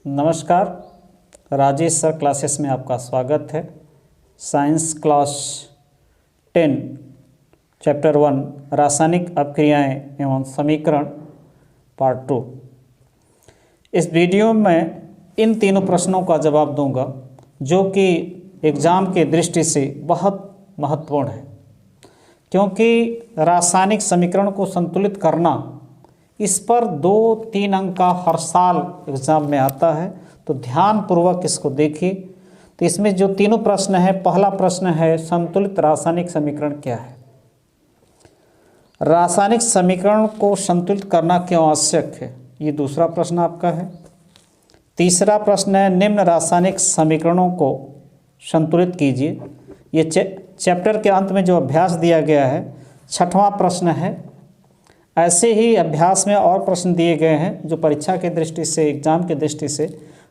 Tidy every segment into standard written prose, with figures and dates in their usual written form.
नमस्कार, Rajesh sir classes में आपका स्वागत है। साइंस क्लास 10 चैप्टर 1 रासायनिक अपक्रियाएं एवं समीकरण पार्ट 2। इस वीडियो में इन तीनों प्रश्नों का जवाब दूंगा जो कि एग्ज़ाम के दृष्टि से बहुत महत्वपूर्ण है, क्योंकि रासायनिक समीकरण को संतुलित करना, इस पर 2-3 अंक का हर साल एग्ज़ाम में आता है। तो ध्यानपूर्वक इसको देखिए। तो इसमें जो तीनों प्रश्न है, पहला प्रश्न है संतुलित रासायनिक समीकरण क्या है। रासायनिक समीकरण को संतुलित करना क्यों आवश्यक है, ये दूसरा प्रश्न आपका है। तीसरा प्रश्न है निम्न रासायनिक समीकरणों को संतुलित कीजिए। ये चैप्टर के अंत में जो अभ्यास दिया गया है, छठवां प्रश्न है। ऐसे ही अभ्यास में और प्रश्न दिए गए हैं जो परीक्षा के दृष्टि से, एग्ज़ाम के दृष्टि से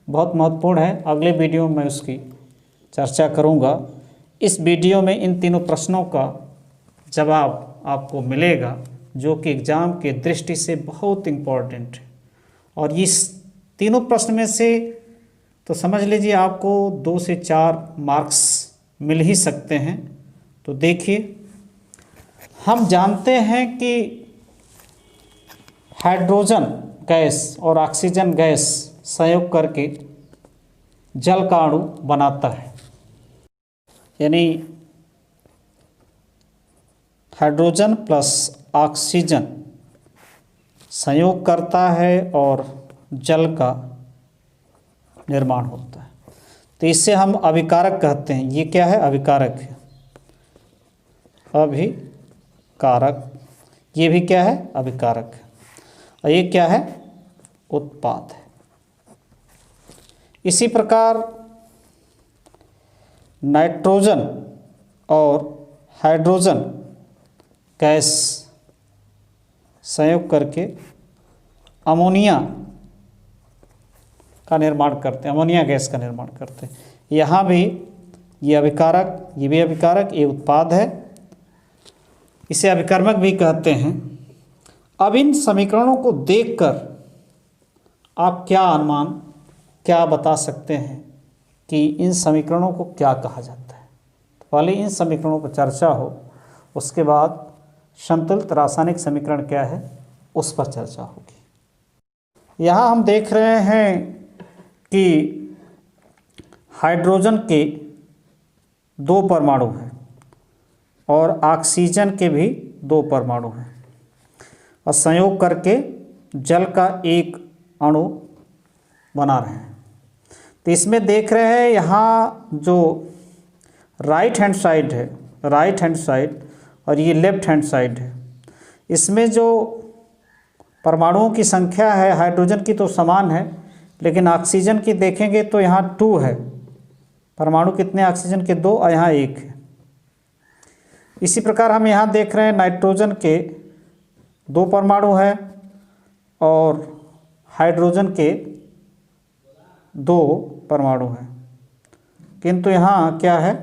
बहुत महत्वपूर्ण है। अगले वीडियो में उसकी चर्चा करूंगा। इस वीडियो में इन तीनों प्रश्नों का जवाब आपको मिलेगा जो कि एग्ज़ाम के दृष्टि से बहुत इम्पोर्टेंट है। और इस तीनों प्रश्न में से तो समझ लीजिए आपको 2 से 4 मार्क्स मिल ही सकते हैं। तो देखिए, हम जानते हैं कि हाइड्रोजन गैस और ऑक्सीजन गैस संयोग करके जल का अणु बनाता है। यानी हाइड्रोजन प्लस ऑक्सीजन संयोग करता है और जल का निर्माण होता है। तो इसे हम अभिकारक कहते हैं। ये क्या है? अभिकारक है। अभिकारक। ये भी क्या है? अभिकारक है। और ये क्या है? उत्पाद है। इसी प्रकार नाइट्रोजन और हाइड्रोजन गैस संयोग करके अमोनिया का निर्माण करते हैं, अमोनिया गैस का निर्माण करते हैं। यहाँ भी ये अभिकारक, ये भी अभिकारक, ये उत्पाद है। इसे अभिकर्मक भी कहते हैं। अब इन समीकरणों को देखकर आप क्या बता सकते हैं कि इन समीकरणों को क्या कहा जाता है। तो पहले इन समीकरणों पर चर्चा हो, उसके बाद संतुलित रासायनिक समीकरण क्या है उस पर चर्चा होगी। यहाँ हम देख रहे हैं कि हाइड्रोजन के 2 परमाणु हैं और ऑक्सीजन के भी 2 परमाणु हैं और संयोग करके जल का एक अणु बना रहे हैं। तो इसमें देख रहे हैं यहाँ जो राइट हैंड साइड है, राइट हैंड साइड, और ये लेफ्ट हैंड साइड है। इसमें जो परमाणुओं की संख्या है हाइड्रोजन की तो समान है, लेकिन ऑक्सीजन की देखेंगे तो यहाँ 2 है। परमाणु कितने ऑक्सीजन के? 2, और यहाँ 1 है। इसी प्रकार हम यहाँ देख रहे हैं नाइट्रोजन के 2 परमाणु है और हाइड्रोजन के 2 परमाणु हैं। किंतु यहाँ क्या है?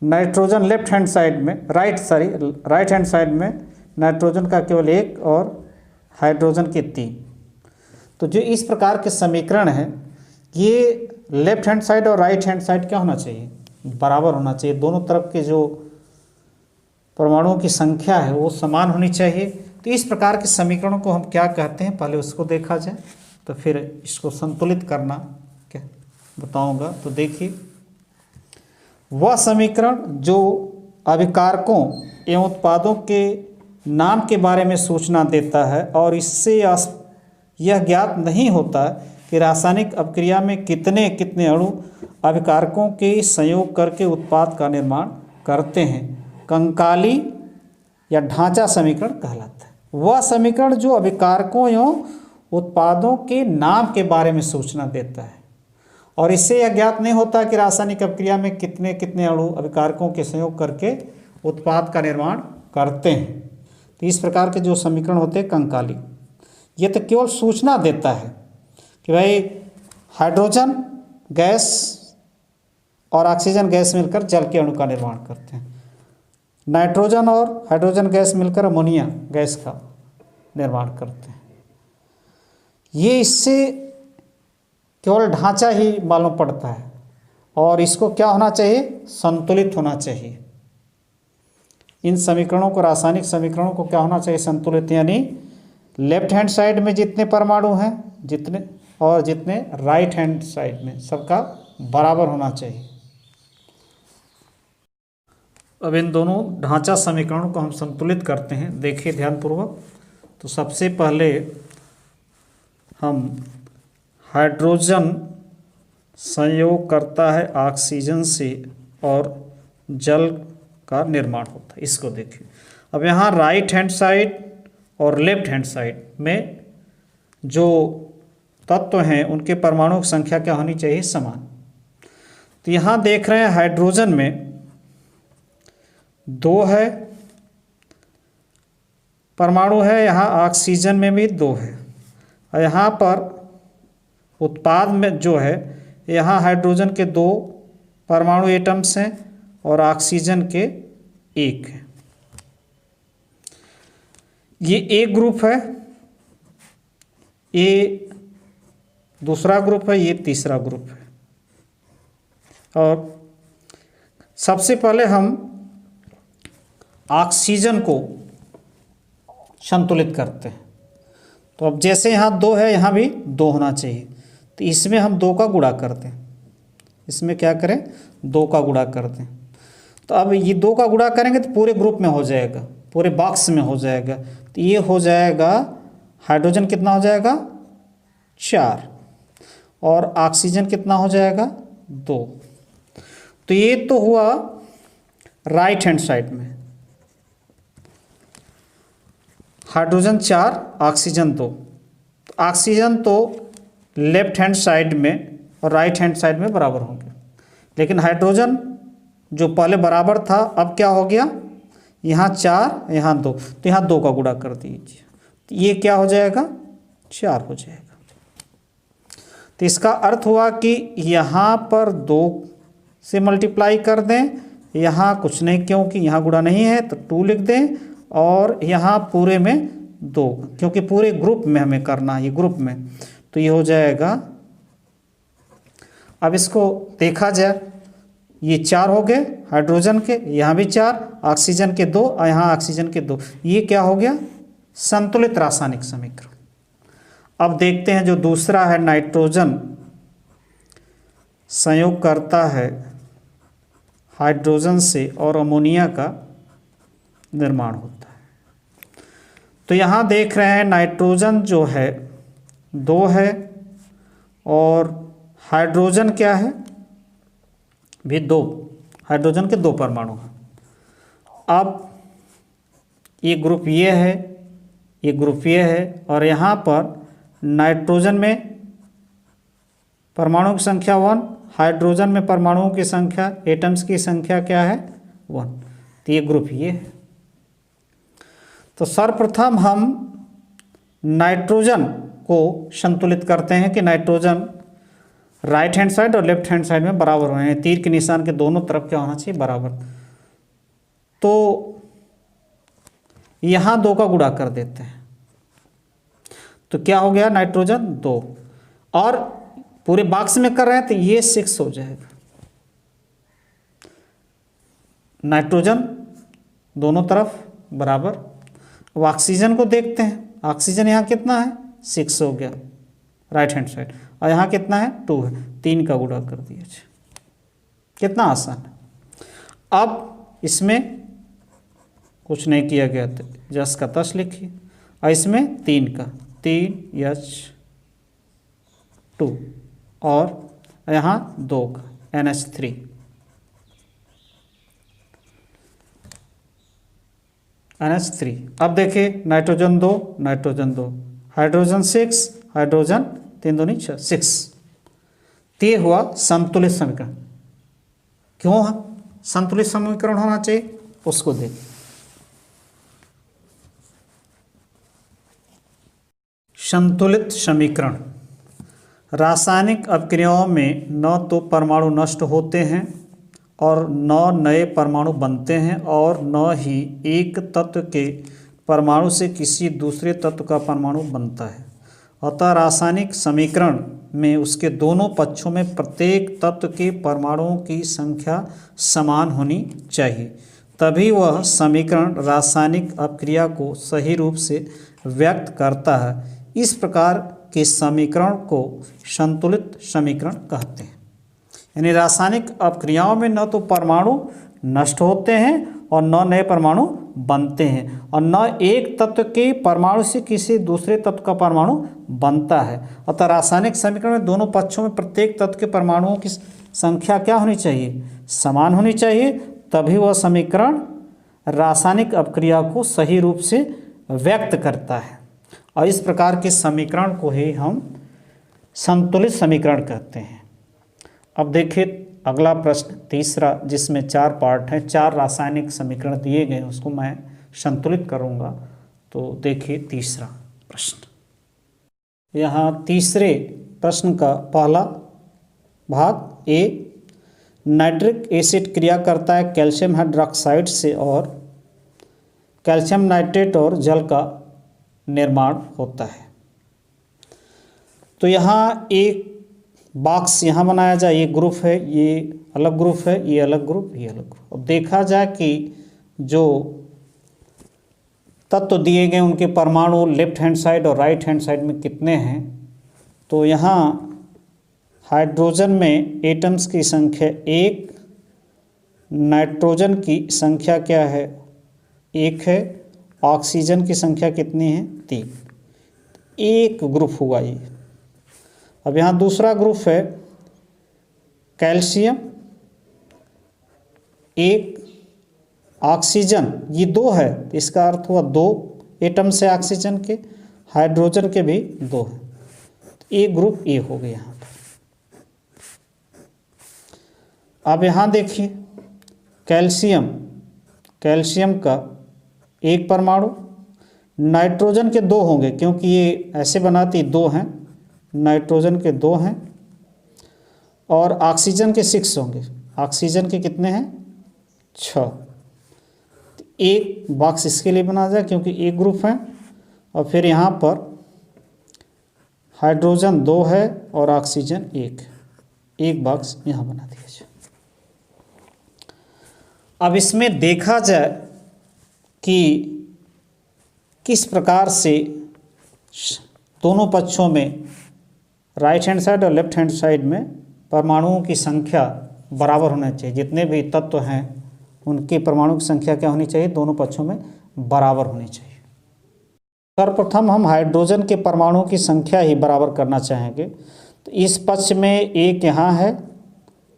नाइट्रोजन लेफ्ट हैंड साइड में, राइट हैंड साइड में नाइट्रोजन का केवल 1 और हाइड्रोजन के 3। तो जो इस प्रकार के समीकरण हैं, ये लेफ्ट हैंड साइड और राइट हैंड साइड क्या होना चाहिए? बराबर होना चाहिए। दोनों तरफ के जो परमाणुओं की संख्या है वो समान होनी चाहिए। तो इस प्रकार के समीकरणों को हम क्या कहते हैं, पहले उसको देखा जाए, तो फिर इसको संतुलित करना क्या बताऊंगा। तो देखिए, वह समीकरण जो अभिकारकों एवं उत्पादों के नाम के बारे में सूचना देता है और इससे यह ज्ञात नहीं होता कि रासायनिक अपक्रिया में कितने कितने अणु अभिकारकों के संयोग करके उत्पाद का निर्माण करते हैं, कंकाली या ढांचा समीकरण कहलाता है। वह समीकरण जो अभिकारकों एवं उत्पादों के नाम के बारे में सूचना देता है और इससे यह ज्ञात नहीं होता कि रासायनिक अपक्रिया में कितने कितने अणु अभिकारकों के संयोग करके उत्पाद का निर्माण करते हैं। तो इस प्रकार के जो समीकरण होते हैं कंकाली, ये तो केवल सूचना देता है कि भाई हाइड्रोजन गैस और ऑक्सीजन गैस मिलकर जल के अणु का निर्माण करते हैं, नाइट्रोजन और हाइड्रोजन गैस मिलकर अमोनिया गैस का निर्माण करते हैं। ये इससे केवल ढांचा ही मालूम पड़ता है और इसको क्या होना चाहिए, संतुलित होना चाहिए। इन समीकरणों को, रासायनिक समीकरणों को क्या होना चाहिए, संतुलित, यानी लेफ्ट हैंड साइड में जितने परमाणु हैं जितने और जितने राइट हैंड साइड में सबका बराबर होना चाहिए। अब इन दोनों ढांचा समीकरणों को हम संतुलित करते हैं, देखिए ध्यानपूर्वक। तो सबसे पहले हम हाइड्रोजन संयोग करता है ऑक्सीजन से और जल का निर्माण होता है, इसको देखिए। अब यहाँ राइट हैंड साइड और लेफ्ट हैंड साइड में जो तत्व हैं उनके परमाणु की संख्या क्या होनी चाहिए, समान। तो यहाँ देख रहे हैं हाइड्रोजन में 2 है परमाणु है, यहाँ ऑक्सीजन में भी 2 है, और यहाँ पर उत्पाद में जो है यहाँ हाइड्रोजन के 2 परमाणु एटम्स हैं और ऑक्सीजन के 1 है। ये एक ग्रुप है, ये दूसरा ग्रुप है, ये तीसरा ग्रुप है। और सबसे पहले हम ऑक्सीजन को संतुलित करते हैं। तो अब जैसे यहाँ 2 है, यहाँ भी 2 होना चाहिए, तो इसमें हम 2 का गुणा कर दें। इसमें क्या करें, 2 का गुणा कर दें। तो अब ये 2 का गुणा करेंगे तो पूरे ग्रुप में हो जाएगा, पूरे बॉक्स में हो जाएगा। तो ये हो जाएगा, हाइड्रोजन कितना हो जाएगा, 4, और ऑक्सीजन कितना हो जाएगा, 2। तो ये तो हुआ राइट हैंड साइड में, हाइड्रोजन 4 ऑक्सीजन 2। ऑक्सीजन तो लेफ्ट हैंड साइड में और राइट हैंड साइड में बराबर होंगे, लेकिन हाइड्रोजन जो पहले बराबर था अब क्या हो गया, यहाँ 4 यहाँ 2, तो यहाँ 2 का गुणा कर दीजिए, तो ये क्या हो जाएगा, 4 हो जाएगा। तो इसका अर्थ हुआ कि यहाँ पर 2 से मल्टीप्लाई कर दें, यहाँ कुछ नहीं क्योंकि यहाँ गुणा नहीं है तो 2 लिख दें, और यहाँ पूरे में 2 क्योंकि पूरे ग्रुप में हमें करना है, ये ग्रुप में, तो ये हो जाएगा। अब इसको देखा जाए, ये 4 हो गए हाइड्रोजन के, यहाँ भी 4, ऑक्सीजन के 2 और यहाँ ऑक्सीजन के 2, ये क्या हो गया, संतुलित रासायनिक समीकरण। अब देखते हैं जो दूसरा है, नाइट्रोजन संयोग करता है हाइड्रोजन से और अमोनिया का निर्माण होता है। तो यहाँ देख रहे हैं नाइट्रोजन जो है 2 है और हाइड्रोजन क्या है भी 2, हाइड्रोजन के 2 परमाणु हैं। अब ये ग्रुप ये है, ये ग्रुप ये है, और यहाँ पर नाइट्रोजन में परमाणु की संख्या 1, हाइड्रोजन में परमाणुओं की संख्या, एटम्स की संख्या क्या है, 1। तो ये ग्रुप ये है। तो सर्वप्रथम हम नाइट्रोजन को संतुलित करते हैं कि नाइट्रोजन राइट हैंड साइड और लेफ्ट हैंड साइड में बराबर होने, तीर के निशान के दोनों तरफ क्या होना चाहिए, बराबर। तो यहाँ 2 का गुणा कर देते हैं, तो क्या हो गया, नाइट्रोजन 2, और पूरे बॉक्स में कर रहे हैं तो ये 6 हो जाएगा। नाइट्रोजन दोनों तरफ बराबर। अब ऑक्सीजन को देखते हैं, ऑक्सीजन यहाँ कितना है, 6 हो गया राइट हैंड साइड, और यहाँ कितना है, 2 है, 3 का गुणा कर दिया। कितना आसान है। अब इसमें कुछ नहीं किया गया तो जस का तस लिखिए, और इसमें 3 का 3H2 और यहाँ 2 का NH3। NH3। अब देखिए नाइट्रोजन 2, नाइट्रोजन 2, हाइड्रोजन 6, हाइड्रोजन 3 दूनी 6। तो ये हुआ संतुलित समीकरण। क्यों संतुलित समीकरण होना चाहिए उसको देख। संतुलित समीकरण, रासायनिक अभिक्रियाओं में न तो परमाणु नष्ट होते हैं और न नए परमाणु बनते हैं, और न ही एक तत्व के परमाणु से किसी दूसरे तत्व का परमाणु बनता है, अतः रासायनिक समीकरण में उसके दोनों पक्षों में प्रत्येक तत्व के परमाणुओं की संख्या समान होनी चाहिए, तभी वह समीकरण रासायनिक अपक्रिया को सही रूप से व्यक्त करता है। इस प्रकार के समीकरण को संतुलित समीकरण कहते हैं। यानी रासायनिक अपक्रियाओं में न तो परमाणु नष्ट होते हैं और न नए परमाणु बनते हैं, और न एक तत्व के परमाणु से किसी दूसरे तत्व का परमाणु बनता है। अतः रासायनिक समीकरण में दोनों पक्षों में प्रत्येक तत्व के परमाणुओं की संख्या क्या होनी चाहिए? समान होनी चाहिए, तभी वह समीकरण रासायनिक अपक्रिया को सही रूप से व्यक्त करता है। और इस प्रकार के समीकरण को ही हम संतुलित समीकरण कहते हैं। अब देखिए अगला प्रश्न तीसरा, जिसमें 4 पार्ट हैं, 4 रासायनिक समीकरण दिए गए हैं, उसको मैं संतुलित करूंगा। तो देखिए तीसरा प्रश्न। यहाँ तीसरे प्रश्न का पहला भाग ए, नाइट्रिक एसिड क्रिया करता है कैल्शियम हाइड्रोक्साइड से और कैल्शियम नाइट्रेट और जल का निर्माण होता है। तो यहाँ एक बॉक्स यहाँ बनाया जाए, ये ग्रुप है, ये अलग ग्रुप है, ये अलग ग्रुप, ये अलग ग्रुप। अब देखा जाए कि जो तत्व दिए गए उनके परमाणु लेफ्ट हैंड साइड और राइट हैंड साइड में कितने हैं। तो यहाँ हाइड्रोजन में एटम्स की संख्या 1, नाइट्रोजन की संख्या क्या है? 1 है। ऑक्सीजन की संख्या कितनी है? 3। एक ग्रुप हुआ ये। अब यहाँ दूसरा ग्रुप है कैल्शियम 1, ऑक्सीजन ये 2 है, इसका अर्थ हुआ 2 एटम से ऑक्सीजन के, हाइड्रोजन के भी 2 है। एक ग्रुप ए हो गया यहाँ पर। अब यहाँ देखिए कैल्शियम का 1 परमाणु, नाइट्रोजन के 2 होंगे क्योंकि ये ऐसे बनाती 2 हैं, नाइट्रोजन के 2 हैं, और ऑक्सीजन के 6 होंगे। ऑक्सीजन के कितने हैं? 6। एक बॉक्स इसके लिए बना जाए क्योंकि एक ग्रुप है, और फिर यहाँ पर हाइड्रोजन 2 है और ऑक्सीजन 1, एक बॉक्स यहाँ बना दिया जाए। अब इसमें देखा जाए कि किस प्रकार से दोनों पक्षों में राइट हैंड साइड और लेफ्ट हैंड साइड में परमाणुओं की संख्या बराबर होना चाहिए। जितने भी तत्व हैं उनके परमाणु की संख्या क्या होनी चाहिए? दोनों पक्षों में बराबर होनी चाहिए। सर्वप्रथम हम हाइड्रोजन के परमाणुओं की संख्या ही बराबर करना चाहेंगे। तो इस पक्ष में 1 यहाँ है,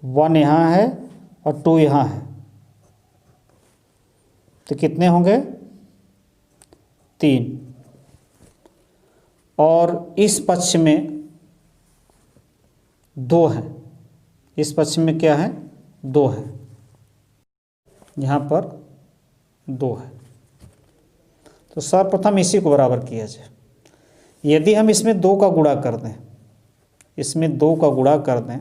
1 यहाँ है और 2 यहाँ है, तो कितने होंगे? 3। और इस पक्ष में 2 है, इस पक्ष में क्या है? 2 है, यहाँ पर 2 है। तो सर्वप्रथम इसी को बराबर किया जाए। यदि हम इसमें 2 का गुणा कर दें, इसमें 2 का गुणा कर दें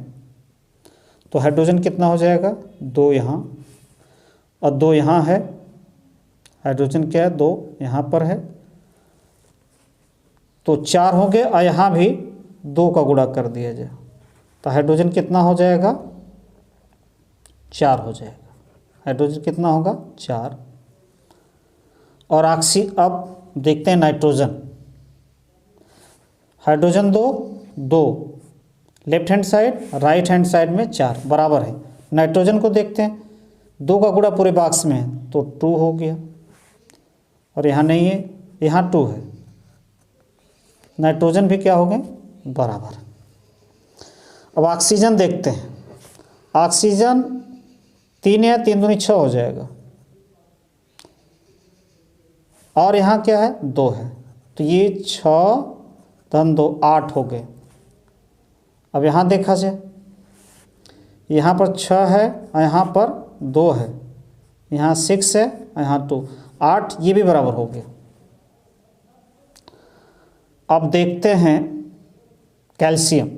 तो हाइड्रोजन कितना हो जाएगा? 2 यहाँ और 2 यहाँ है। हाइड्रोजन क्या है? 2 यहाँ पर है, तो 4 हो गए, और यहाँ भी 2 का गुणा कर दिया जाए तो हाइड्रोजन कितना हो जाएगा? 4 हो जाएगा। हाइड्रोजन कितना होगा? 4। और अब देखते हैं nitrogen. Hydrogen 2 left hand side, right hand side में 4 बराबर है। नाइट्रोजन को देखते हैं, 2 का गुणा पूरे बॉक्स में है तो 2 हो गया, और यहाँ नहीं है, यहाँ 2 है। नाइट्रोजन भी क्या हो गए? बराबर। अब ऑक्सीजन देखते हैं। ऑक्सीजन 3 है, 3 दूनी 6 हो जाएगा, और यहाँ क्या है? 2 है, तो ये 6 धन 2 8 हो गए। अब यहाँ देखा जाए, यहाँ पर 6 है और यहाँ पर 2 है, यहाँ 6 है और यहाँ 2, 8, ये भी बराबर हो गया। अब देखते हैं कैल्शियम।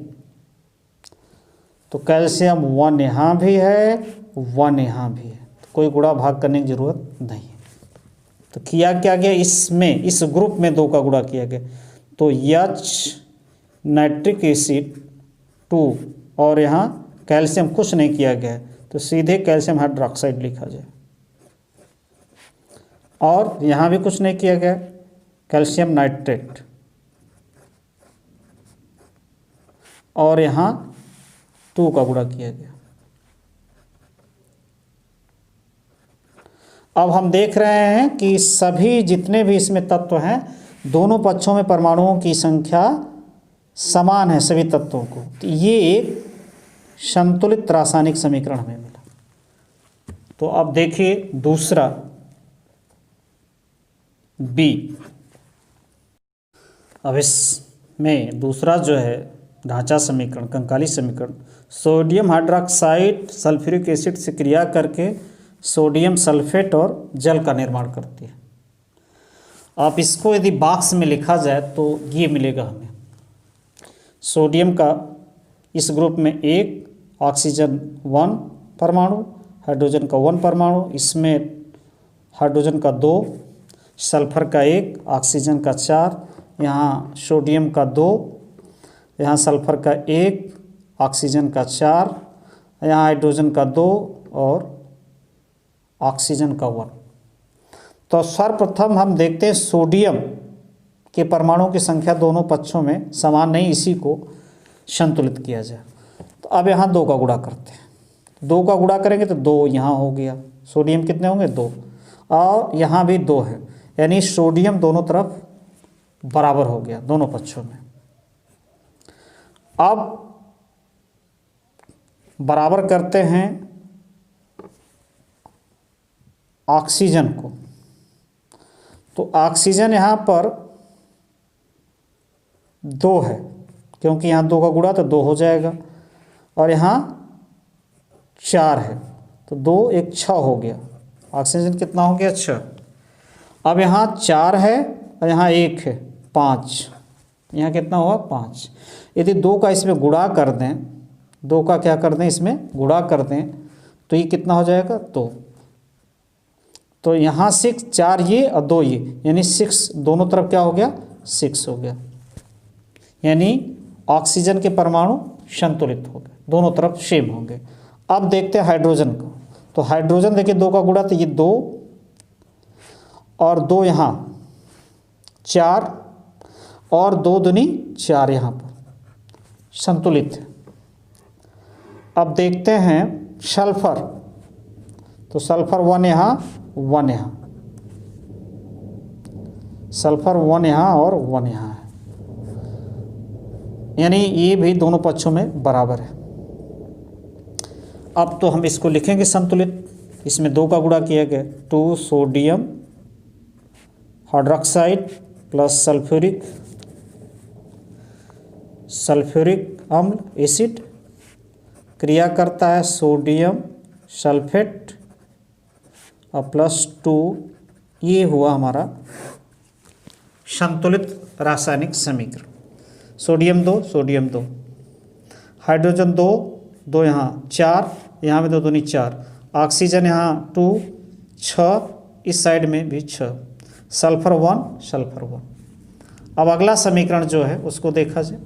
तो कैल्शियम 1 यहाँ भी है, 1 यहाँ भी है, तो कोई गुणा भाग करने की जरूरत नहीं है। तो किया क्या गया? इसमें इस ग्रुप में 2 का गुणा किया गया, तो H नाइट्रिक एसिड 2 और यहाँ कैल्शियम कुछ नहीं किया गया है, तो सीधे कैल्शियम हाइड्रोक्साइड लिखा जाए। और यहाँ भी कुछ नहीं किया गया, कैल्शियम नाइट्रेट, और यहाँ 2 का गुणा किया गया। अब हम देख रहे हैं कि सभी जितने भी इसमें तत्व हैं, दोनों पक्षों में परमाणुओं की संख्या समान है सभी तत्वों को। तो ये एक संतुलित रासायनिक समीकरण हमें मिला। तो अब देखिए दूसरा बी। अब इसमें दूसरा जो है ढांचा समीकरण, कंकाली समीकरण, सोडियम हाइड्रोक्साइड सल्फ्यूरिक एसिड से क्रिया करके सोडियम सल्फेट और जल का निर्माण करती है। आप इसको यदि बॉक्स में लिखा जाए तो ये मिलेगा हमें। सोडियम का इस ग्रुप में 1, ऑक्सीजन 1 परमाणु, हाइड्रोजन का 1 परमाणु, इसमें हाइड्रोजन का 2, सल्फर का 1, ऑक्सीजन का 4, यहाँ सोडियम का 2, यहाँ सल्फर का 1, ऑक्सीजन का 4, यहाँ हाइड्रोजन का 2 और ऑक्सीजन का 1। तो सर्वप्रथम हम देखते हैं सोडियम के परमाणुओं की संख्या दोनों पक्षों में समान नहीं, इसी को संतुलित किया जाए। तो अब यहाँ 2 का गुणा करते हैं। 2 का गुणा करेंगे तो 2 यहाँ हो गया। सोडियम कितने होंगे? 2, और यहाँ भी 2 है, यानी सोडियम दोनों तरफ बराबर हो गया, दोनों पक्षों में। अब बराबर करते हैं ऑक्सीजन को। तो ऑक्सीजन यहाँ पर 2 है, क्योंकि यहाँ 2 का गुणा तो 2 हो जाएगा, और यहाँ 4 है तो 2 1 6 हो गया। ऑक्सीजन कितना हो गया? 6। अब यहाँ 4 है और यहाँ 1 है, 5। यहाँ कितना हुआ? 5। यदि 2 का इसमें गुणा कर दें, 2 का क्या कर दें इसमें गुणा कर दें, तो ये कितना हो जाएगा? 2। तो यहाँ 6, 4 ये और 2 ये, यानी 6 दोनों तरफ क्या हो गया? 6 हो गया। यानी ऑक्सीजन के परमाणु संतुलित हो गए, दोनों तरफ सेम होंगे। अब देखते हैं हाइड्रोजन को। तो हाइड्रोजन देखिए 2 का गुणा, तो ये 2 और 2 यहाँ 4 और 2 दूनी 4 यहाँ पर संतुलित है। अब देखते हैं सल्फर। तो सल्फर 1 यहाँ 1 यहाँ, सल्फर 1 यहाँ और 1 यहाँ है, यानी ये भी दोनों पक्षों में बराबर है। अब तो हम इसको लिखेंगे संतुलित। इसमें 2 का गुणा किया गया, 2 सोडियम हाइड्रोक्साइड प्लस सल्फ्यूरिक अम्ल एसिड क्रिया करता है सोडियम सल्फेट और प्लस 2, ये हुआ हमारा संतुलित रासायनिक समीकरण। सोडियम 2 सोडियम 2, हाइड्रोजन 2 2 यहाँ 4, यहाँ में 2 दूनी 4, ऑक्सीजन यहाँ 2 6, इस साइड में भी 6, सल्फर 1 सल्फर 1। अब अगला समीकरण जो है उसको देखा जाए।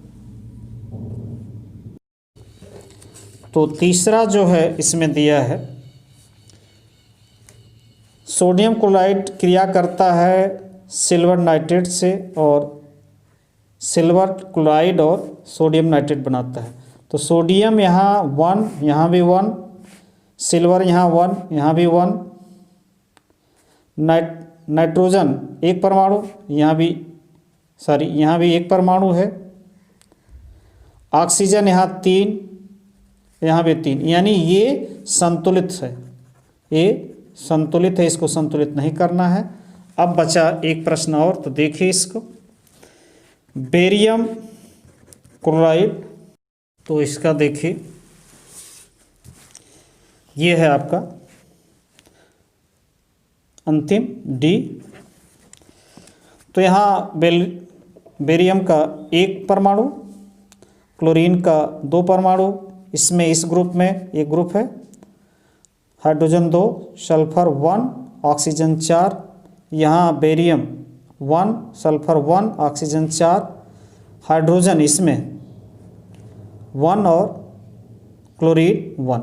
तो तीसरा जो है इसमें दिया है सोडियम क्लोराइड क्रिया करता है सिल्वर नाइट्रेट से, और सिल्वर क्लोराइड और सोडियम नाइट्रेट बनाता है। तो सोडियम यहाँ 1, यहाँ भी 1, सिल्वर यहाँ 1, यहाँ भी 1, नाइट्रोजन 1 परमाणु, यहाँ भी यहाँ भी 1 परमाणु है, ऑक्सीजन यहाँ 3, यहाँ भी 3, यानी ये संतुलित है, ये संतुलित है, इसको संतुलित नहीं करना है। अब बचा एक प्रश्न और, तो देखिए इसको, बेरियम क्लोराइड। तो इसका देखिए ये है आपका अंतिम डी। तो यहाँ बेरियम का 1 परमाणु, क्लोरीन का 2 परमाणु, इसमें इस ग्रुप में एक ग्रुप है, हाइड्रोजन 2 सल्फर 1 ऑक्सीजन 4, यहाँ बेरियम 1 सल्फर 1 ऑक्सीजन 4, हाइड्रोजन इसमें 1 और क्लोरीन 1।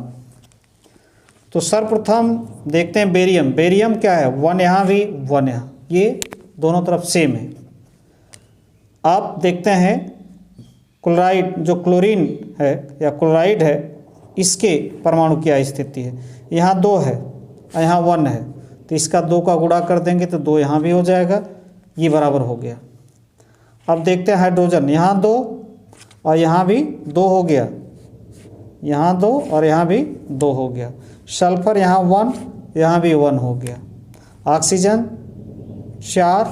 तो सर्वप्रथम देखते हैं बेरियम। बेरियम क्या है, 1 यहाँ भी 1 यहाँ, ये दोनों तरफ सेम है। आप देखते हैं क्लोराइड, जो क्लोरीन है या क्लोराइड है, इसके परमाणु की स्थिति है, यहाँ 2 है और यहाँ 1 है, तो इसका 2 का गुणा कर देंगे तो 2 यहाँ भी हो जाएगा, ये बराबर हो गया। अब देखते हैं हाइड्रोजन, यहाँ 2 और यहाँ भी 2 हो गया, यहाँ 2 और यहाँ भी 2 हो गया। सल्फर यहाँ 1, यहाँ भी 1 हो गया। ऑक्सीजन 4,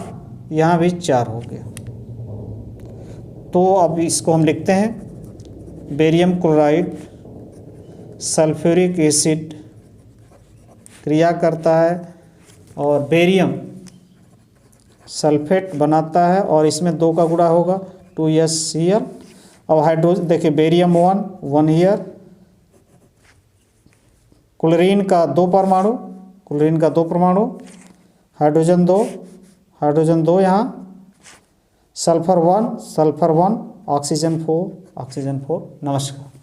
यहाँ भी 4 हो गया। तो अब इसको हम लिखते हैं, बेरियम क्लोराइड सल्फ्यूरिक एसिड क्रिया करता है और बेरियम सल्फेट बनाता है और इसमें 2 का गुणा होगा 2SCl। अब हाइड्रोजन देखिए, बेरियम 1 हीयर, क्लोरीन का 2 परमाणु, क्लोरीन का 2 परमाणु, हाइड्रोजन 2 यहाँ, सल्फर 1 ऑक्सीजन 4। नमस्कार।